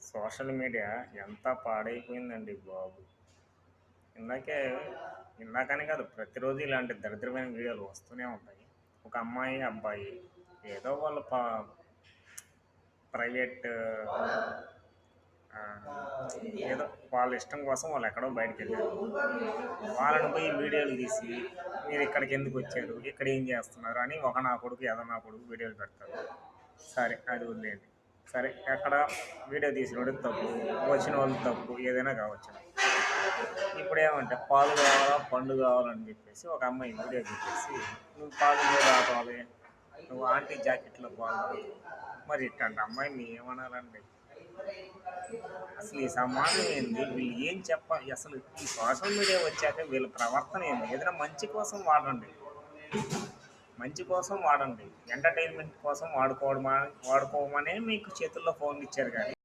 Social media ఎంత పాడైపోయిందండి బాబు. ఇందాకే ఇందాకనే కాదు ప్రతిరోజు ఇలాంటి దరిద్రమైన వీడియోలు వస్తూనే ఉంటాయి. ఒక అమ్మాయి, అబ్బాయి ఏదో వాళ్ళ ప్రైవేట్ ఏదో వాళ్ళ ఇష్టం కోసం వాళ్ళు ఎక్కడో బయటకెళ్ళారు. వాళ్ళని పోయి వీడియోలు తీసి మీరు ఇక్కడికి ఎందుకు వచ్చారు, ఇక్కడ ఏం చేస్తున్నారు అని ఒక నా కొడుకు ఏదో నా కొడుకు వీడియోలు పెడతారు. సరే అది వదిలేయండి. సరే ఎక్కడ వీడియో తీసినోడికి తప్పు, వచ్చిన వాళ్ళు తప్పు ఏదైనా కావచ్చు. ఇప్పుడు ఏమంటే పాలు కావాలా పండు కావాలని చెప్పేసి ఒక అమ్మాయి వీడియో చెప్పేసి నువ్వు పాలు మీద తాగాలి, నువ్వు ఆంటీ జాకెట్లో పాలు తాగు. మరి ఇట్లాంటి అమ్మాయిని ఏమనాలండి? అసలు ఈ సమాజం ఏంది, వీళ్ళు ఏం చెప్పాలి అసలు? ఈ సోషల్ మీడియా వచ్చాక వీళ్ళ ప్రవర్తన ఏంది? ఏదైనా మంచి కోసం వాడండి, మంచి కోసం వాడండి. ఎంటర్టైన్మెంట్ కోసం వాడుకోవడమా వాడుకోమనే మీకు చేతుల్లో ఫోన్లు ఇచ్చారు కానీ